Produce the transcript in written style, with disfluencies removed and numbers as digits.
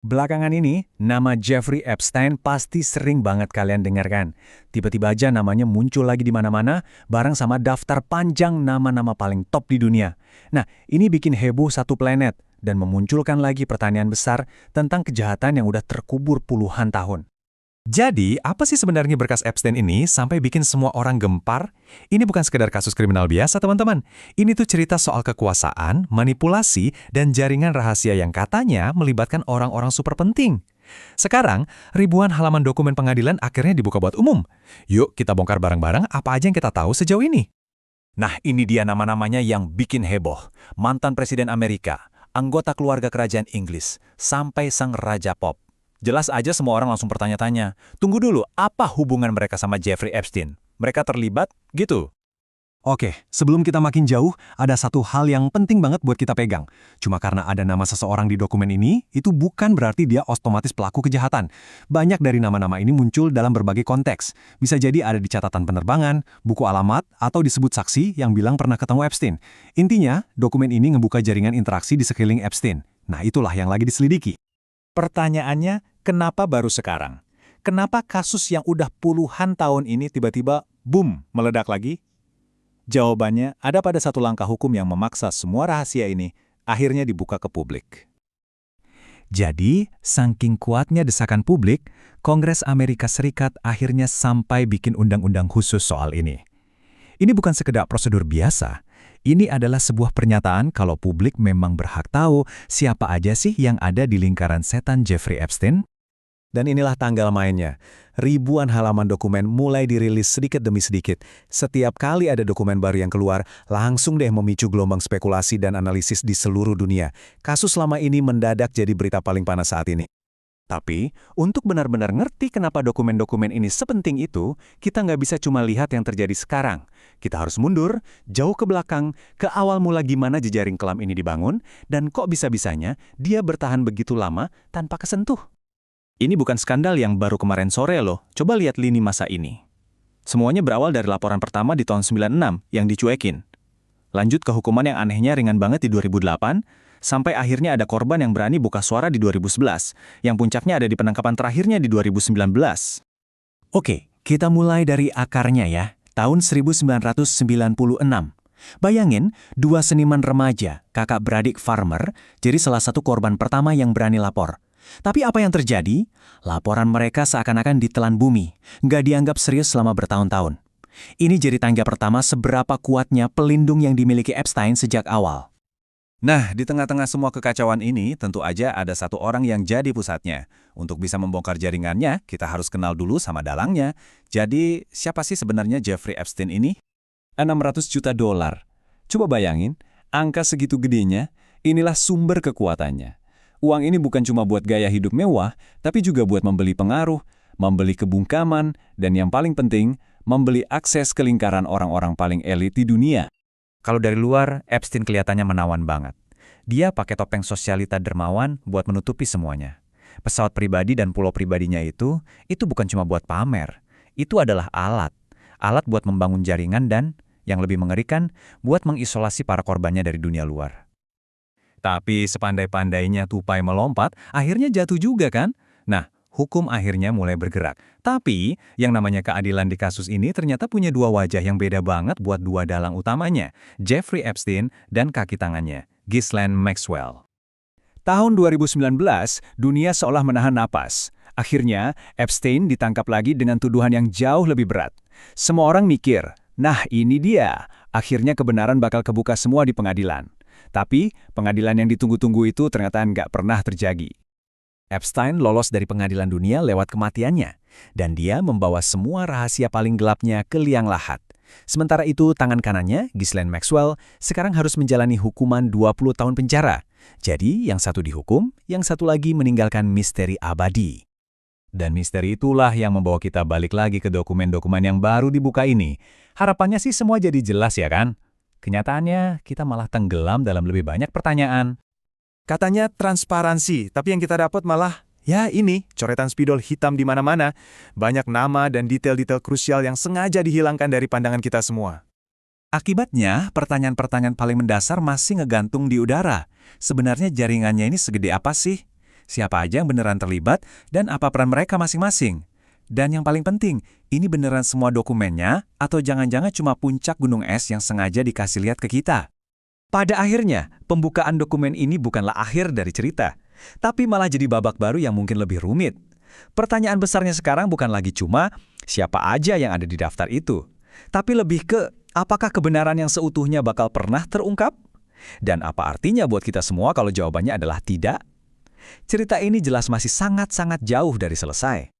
Belakangan ini, nama Jeffrey Epstein pasti sering banget kalian dengarkan. Tiba-tiba aja namanya muncul lagi di mana-mana, bareng sama daftar panjang nama-nama paling top di dunia. Nah, ini bikin heboh satu planet, dan memunculkan lagi pertanyaan besar tentang kejahatan yang udah terkubur puluhan tahun. Jadi, apa sih sebenarnya berkas Epstein ini sampai bikin semua orang gempar? Ini bukan sekedar kasus kriminal biasa, teman-teman. Ini tuh cerita soal kekuasaan, manipulasi, dan jaringan rahasia yang katanya melibatkan orang-orang super penting. Sekarang, ribuan halaman dokumen pengadilan akhirnya dibuka buat umum. Yuk, kita bongkar bareng-bareng apa aja yang kita tahu sejauh ini. Nah, ini dia nama-namanya yang bikin heboh. Mantan Presiden Amerika, anggota keluarga kerajaan Inggris, sampai sang Raja Pop. Jelas aja semua orang langsung bertanya-tanya, tunggu dulu, apa hubungan mereka sama Jeffrey Epstein? Mereka terlibat? Gitu. Oke, sebelum kita makin jauh, ada satu hal yang penting banget buat kita pegang. Cuma karena ada nama seseorang di dokumen ini, itu bukan berarti dia otomatis pelaku kejahatan. Banyak dari nama-nama ini muncul dalam berbagai konteks. Bisa jadi ada di catatan penerbangan, buku alamat, atau disebut saksi yang bilang pernah ketemu Epstein. Intinya, dokumen ini ngebuka jaringan interaksi di sekeliling Epstein. Nah, itulah yang lagi diselidiki. Pertanyaannya, kenapa baru sekarang? Kenapa kasus yang udah puluhan tahun ini tiba-tiba, boom, meledak lagi? Jawabannya ada pada satu langkah hukum yang memaksa semua rahasia ini akhirnya dibuka ke publik. Jadi, saking kuatnya desakan publik, Kongres Amerika Serikat akhirnya sampai bikin undang-undang khusus soal ini. Ini bukan sekedar prosedur biasa. Ini adalah sebuah pernyataan kalau publik memang berhak tahu siapa aja sih yang ada di lingkaran setan Jeffrey Epstein. Dan inilah tanggal mainnya. Ribuan halaman dokumen mulai dirilis sedikit demi sedikit. Setiap kali ada dokumen baru yang keluar, langsung deh memicu gelombang spekulasi dan analisis di seluruh dunia. Kasus lama ini mendadak jadi berita paling panas saat ini. Tapi, untuk benar-benar ngerti kenapa dokumen-dokumen ini sepenting itu, kita nggak bisa cuma lihat yang terjadi sekarang. Kita harus mundur, jauh ke belakang, ke awal mula gimana jejaring kelam ini dibangun, dan kok bisa-bisanya dia bertahan begitu lama tanpa kesentuh. Ini bukan skandal yang baru kemarin sore loh, coba lihat lini masa ini. Semuanya berawal dari laporan pertama di tahun 96 yang dicuekin. Lanjut ke hukuman yang anehnya ringan banget di 2008, sampai akhirnya ada korban yang berani buka suara di 2011, yang puncaknya ada di penangkapan terakhirnya di 2019. Oke, kita mulai dari akarnya ya, tahun 1996. Bayangin, dua seniman remaja, kakak beradik farmer, jadi salah satu korban pertama yang berani lapor. Tapi apa yang terjadi? Laporan mereka seakan-akan ditelan bumi, nggak dianggap serius selama bertahun-tahun. Ini jadi tangga pertama seberapa kuatnya pelindung yang dimiliki Epstein sejak awal. Nah, di tengah-tengah semua kekacauan ini, tentu aja ada satu orang yang jadi pusatnya. Untuk bisa membongkar jaringannya, kita harus kenal dulu sama dalangnya. Jadi, siapa sih sebenarnya Jeffrey Epstein ini? 600 juta dolar. Coba bayangin, angka segitu gedenya, inilah sumber kekuatannya. Uang ini bukan cuma buat gaya hidup mewah, tapi juga buat membeli pengaruh, membeli kebungkaman, dan yang paling penting, membeli akses ke lingkaran orang-orang paling elit di dunia. Kalau dari luar, Epstein kelihatannya menawan banget. Dia pakai topeng sosialita dermawan buat menutupi semuanya. Pesawat pribadi dan pulau pribadinya itu bukan cuma buat pamer. Itu adalah alat. Alat buat membangun jaringan dan, yang lebih mengerikan, buat mengisolasi para korbannya dari dunia luar. Tapi sepandai-pandainya tupai melompat, akhirnya jatuh juga kan? Nah, hukum akhirnya mulai bergerak. Tapi, yang namanya keadilan di kasus ini ternyata punya dua wajah yang beda banget buat dua dalang utamanya, Jeffrey Epstein dan kaki tangannya, Ghislaine Maxwell. Tahun 2019, dunia seolah menahan napas. Akhirnya, Epstein ditangkap lagi dengan tuduhan yang jauh lebih berat. Semua orang mikir, nah ini dia, akhirnya kebenaran bakal kebuka semua di pengadilan. Tapi, pengadilan yang ditunggu-tunggu itu ternyata nggak pernah terjadi. Epstein lolos dari pengadilan dunia lewat kematiannya, dan dia membawa semua rahasia paling gelapnya ke liang lahat. Sementara itu, tangan kanannya, Ghislaine Maxwell, sekarang harus menjalani hukuman 20 tahun penjara. Jadi, yang satu dihukum, yang satu lagi meninggalkan misteri abadi. Dan misteri itulah yang membawa kita balik lagi ke dokumen-dokumen yang baru dibuka ini. Harapannya sih semua jadi jelas ya kan? Kenyataannya, kita malah tenggelam dalam lebih banyak pertanyaan. Katanya transparansi, tapi yang kita dapat malah, ya ini, coretan spidol hitam di mana-mana. Banyak nama dan detail-detail krusial yang sengaja dihilangkan dari pandangan kita semua. Akibatnya, pertanyaan-pertanyaan paling mendasar masih ngegantung di udara. Sebenarnya jaringannya ini segede apa sih? siapa aja yang beneran terlibat, dan apa peran mereka masing-masing. Dan yang paling penting, ini beneran semua dokumennya, atau jangan-jangan cuma puncak gunung es yang sengaja dikasih lihat ke kita. Pada akhirnya, pembukaan dokumen ini bukanlah akhir dari cerita, tapi malah jadi babak baru yang mungkin lebih rumit. Pertanyaan besarnya sekarang bukan lagi cuma siapa aja yang ada di daftar itu, tapi lebih ke apakah kebenaran yang seutuhnya bakal pernah terungkap? Dan apa artinya buat kita semua kalau jawabannya adalah tidak? Cerita ini jelas masih sangat-sangat jauh dari selesai.